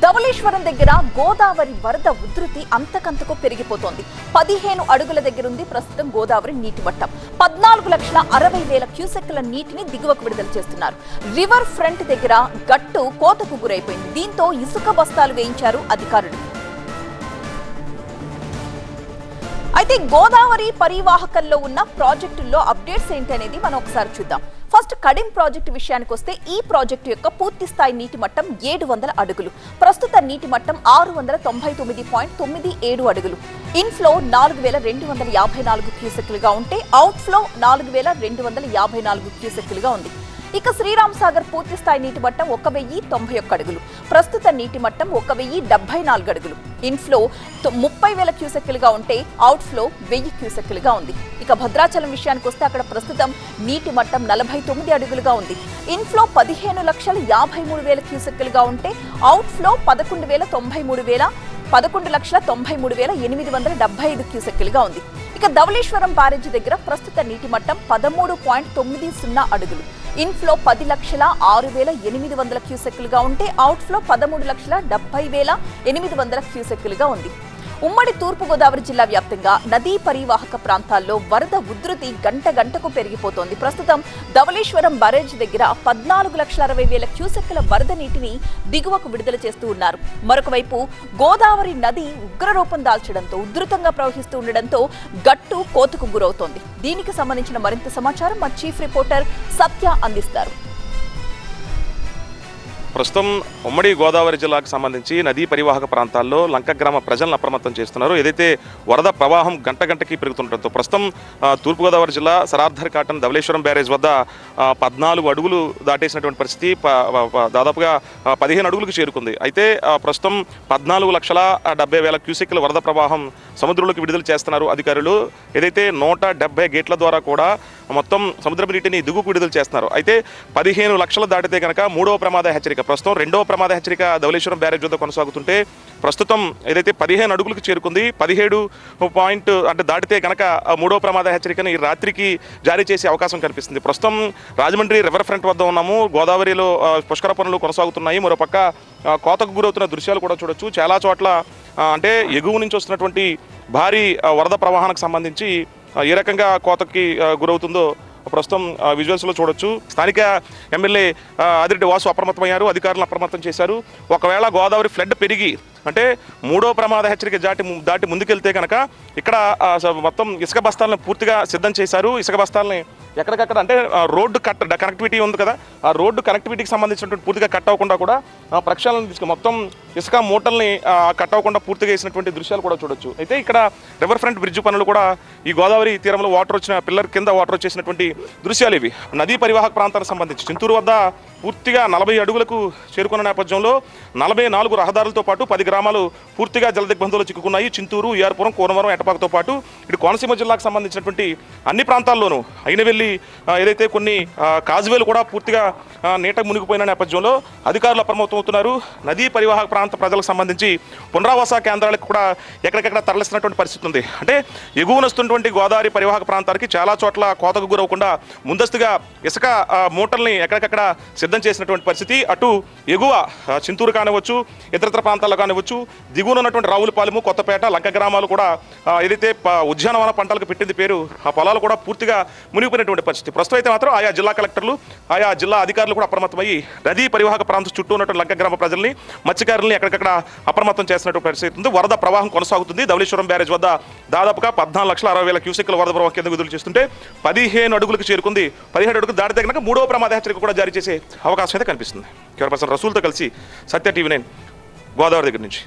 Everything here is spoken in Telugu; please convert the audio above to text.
ధవళేశ్వరం దగ్గర గోదావరి వరద ఉధృతి అంతకంతకు పెరిగిపోతోంది. 15 అడుగుల దగ్గరుంది ప్రస్తుతం గోదావరి నీటి మట్టం. 14,60,000 క్యూసెక్కుల నీటిని దిగువకు విడుదల చేస్తున్నారు. రివర్ ఫ్రంట్ దగ్గర గట్టు కోతకు గురైపోయింది. దీంతో ఇసుక బస్తాలు వేయించారు అధికారులు. అయితే గోదావరి పరివాహకంలో ఉన్న ప్రాజెక్టుల్లో అప్డేట్స్ ఏంటనేది మనం ఒకసారి చూద్దాం. ఫస్ట్ కడిం ప్రాజెక్టు విషయానికి వస్తే ఈ ప్రాజెక్టు యొక్క పూర్తి స్థాయి నీటి మట్టం 700 అడుగులు. ప్రస్తుత నీటి మట్టం 699.97 అడుగులు. ఇన్ఫ్లో 4,254 క్యూసెక్కులుగా ఉంటే అవుట్ఫ్లో 4,254 క్యూసెక్కులుగా ఉంది. ఇక శ్రీరామ్ సాగర్ పూర్తి స్థాయి నీటి మట్టం 1,091 అడుగులు. ప్రస్తుత నీటి మట్టం 1,074 అడుగులు. ఇన్ఫ్లో 30,000 క్యూసెక్కులుగా ఉంటే అవుట్ఫ్లో 1,000 క్యూసెక్కులుగా ఉంది. ఇక భద్రాచలం విషయానికి వస్తే అక్కడ ప్రస్తుతం నీటి మట్టం 49 అడుగులుగా ఉంది. ఇన్ఫ్లో 15,53,000 క్యూసెక్కులుగా ఉంటే అవుట్ఫ్లో 11,93,875 క్యూసెక్కులుగా ఉంది. ఇక ధవళేశ్వరం బ్యారేజీ దగ్గర ప్రస్తుత నీటి మట్టం 13.90 అడుగులు. ఇన్ఫ్లో 10,06,800 క్యూసెక్కులుగా ఉంటే అవుట్ఫ్లో 13,70,800 క్యూసెక్కులుగా ఉంది. ఉమ్మడి తూర్పుగోదావరి జిల్లా వ్యాప్తంగా నదీ పరివాహక ప్రాంతాల్లో వరద ఉధృతి గంట గంటకు పెరిగిపోతోంది. ప్రస్తుతం ధవళేశ్వరం బ్యారేజ్ దగ్గర 14,60,000 క్యూసెక్కుల వరద నీటిని దిగువకు విడుదల చేస్తూ ఉన్నారు. మరొక వైపు గోదావరి నది ఉగ్రరూపం దాల్చడంతో ఉధృతంగా ప్రవహిస్తూ ఉండడంతో గట్టు కోతకు గురవుతోంది. దీనికి సంబంధించిన మరింత సమాచారం మా చీఫ్ రిపోర్టర్ సత్య అందిస్తారు. ప్రస్తుతం ఉమ్మడి గోదావరి జిల్లాకు సంబంధించి నదీ పరివాహక ప్రాంతాల్లో లంక గ్రామ ప్రజలను అప్రమత్తం చేస్తున్నారు. ఏదైతే వరద ప్రవాహం గంట గంటకి పెరుగుతుండటంతో ప్రస్తుతం తూర్పుగోదావరి జిల్లా సరార్థర్ కాటన్ ధవళేశ్వరం బ్యారేజ్ వద్ద 14 అడుగులు దాటేసినటువంటి పరిస్థితి, దాదాపుగా 15 అడుగులకు చేరుకుంది. అయితే ప్రస్తుతం 14,70,000 క్యూసెక్కుల వరద ప్రవాహం సముద్రంలోకి విడుదల చేస్తున్నారు అధికారులు. ఏదైతే 170 గేట్ల ద్వారా కూడా మొత్తం సముద్రపు నీటిని దిగువకు విడుదల చేస్తున్నారు. అయితే 15 లక్షలు దాటితే కనుక మూడవ ప్రమాద హెచ్చరిక, ప్రస్తుతం రెండవ ప్రమాద హెచ్చరిక ధవళేశ్వరం బ్యారేజ్ వద్ద కొనసాగుతుంటే ప్రస్తుతం ఏదైతే 15 అడుగులకు చేరుకుంది, 17 పాయింట్ అంటే దాటితే కనుక మూడవ ప్రమాద హెచ్చరికను ఈ రాత్రికి జారీ చేసే అవకాశం కనిపిస్తుంది. ప్రస్తుతం రాజమండ్రి రివర్ ఫ్రంట్ వద్ద ఉన్నాము. గోదావరిలో పుష్కర పనులు కొనసాగుతున్నాయి. మరోపక్క కోతకు గురవుతున్న దృశ్యాలు కూడా చూడొచ్చు. చాలా చోట్ల అంటే ఎగువ నుంచి వస్తున్నటువంటి భారీ వరద ప్రవాహానికి సంబంధించి ఏ రకంగా కోతకి గురవుతుందో ప్రస్తుతం విజువల్స్లో చూడొచ్చు. స్థానిక ఎమ్మెల్యే ఆదిరెడ్డి వాసు అప్రమత్తమయ్యారు, అధికారులను అప్రమత్తం చేశారు. ఒకవేళ గోదావరి ఫ్లడ్ పెరిగి అంటే మూడో ప్రమాద హెచ్చరిక దాటి ముందుకెళ్తే కనుక ఇక్కడ మొత్తం ఇసుక బస్తాలను పూర్తిగా సిద్ధం చేశారు. ఇసుక బస్తాలని ఎక్కడికక్కడ అంటే రోడ్డు కనెక్టివిటీ ఉంది కదా, ఆ రోడ్డు కనెక్టివిటీకి సంబంధించినటువంటి పూర్తిగా కట్ అవ్వకుండా కూడా ప్రక్షాళన తీసుకు మొత్తం ఇసుక మూటల్ని కట్ అవ్వకుండా పూర్తిగా వేసినటువంటి దృశ్యాలు కూడా చూడొచ్చు. అయితే ఇక్కడ రివర్ ఫ్రంట్ బ్రిడ్జ్ పనులు కూడా ఈ గోదావరి తీరంలో వాటర్ వచ్చిన పిల్లర్ కింద వాటర్ వచ్చేసినటువంటి దృశ్యాలు ఇవి. నదీ పరివాహక ప్రాంతానికి సంబంధించి చింతూరు వద్ద పూర్తిగా 40 అడుగులకు చేరుకున్న నేపథ్యంలో 44 రహదారులతో పాటు 10 గ్రామాలు పూర్తిగా జలదిగ్బంధంలో చిక్కుకున్నాయి. చింతూరు, ఏఆర్పురం, కోనవరం, ఎటపాకతో పాటు ఇటు కోనసీమ జిల్లాకు సంబంధించినటువంటి అన్ని ప్రాంతాల్లోనూ అయినవెల్లి ఏదైతే కొన్ని కాజువేలు కూడా పూర్తిగా నీట మునిగిపోయిన నేపథ్యంలో అధికారులు అప్రమత్తమవుతున్నారు. నదీ పరివాహక ప్రాంత ప్రజలకు సంబంధించి పునరావాస కేంద్రాలకు కూడా ఎక్కడికెక్కడ తరలిస్తున్నటువంటి పరిస్థితి ఉంది. అంటే ఎగువనొస్తున్నటువంటి గోదావరి పరివాహక ప్రాంతానికి చాలా చోట్ల కోతకు గురవకుండా ముందస్తుగా ఇసుక మూటల్ని ఎక్కడికక్కడ సిద్ధం చేసినటువంటి పరిస్థితి. అటు ఎగువ చింతూరు కానివచ్చు, ఇతరత్ర ప్రాంతాల్లో కానివచ్చు, దిగువన ఉన్నటువంటి రావులపాలెము, కొత్తపేట, లంక గ్రామాలు కూడా ఏదైతే ఉద్యానవన పంటలకు పెట్టింది పేరు ఆ పొలాలు కూడా పూర్తిగా మునిగిపోయినటువంటి పరిస్థితి. ప్రస్తుతం అయితే మాత్రం ఆయా జిల్లా కలెక్టర్లు, ఆయా జిల్లా అధికారులు కూడా అప్రమత్తమయ్యి నదీ పరివాహక ప్రాంతం చుట్టూ ఉన్నటువంటి లంక గ్రామ ప్రజల్ని, మత్స్యకారుల్ని ఎక్కడికక్కడ అప్రమత్తం చేసినటువంటి పరిస్థితి ఉంది. వరద ప్రవాహం కొనసాగుతుంది. ధవళేశ్వరం బ్యారేజ్ వద్ద దాదాపుగా 14,60,000 క్యూసెక్కుల వరద ప్రవాహం కింద విడుదల చేస్తుంటే 15 అడుగులకు చేరుకుంది. 17 అడుగులు దాటితే కనుక మూడవ ప్రమాద హెచ్చరిక కూడా జారీ చేసే అవకాశం అయితే కనిపిస్తుంది. కెమెరా పర్సన్ రసూల్తో కలిసి సత్య టీవీ 9 గోదావరి దగ్గర నుంచి.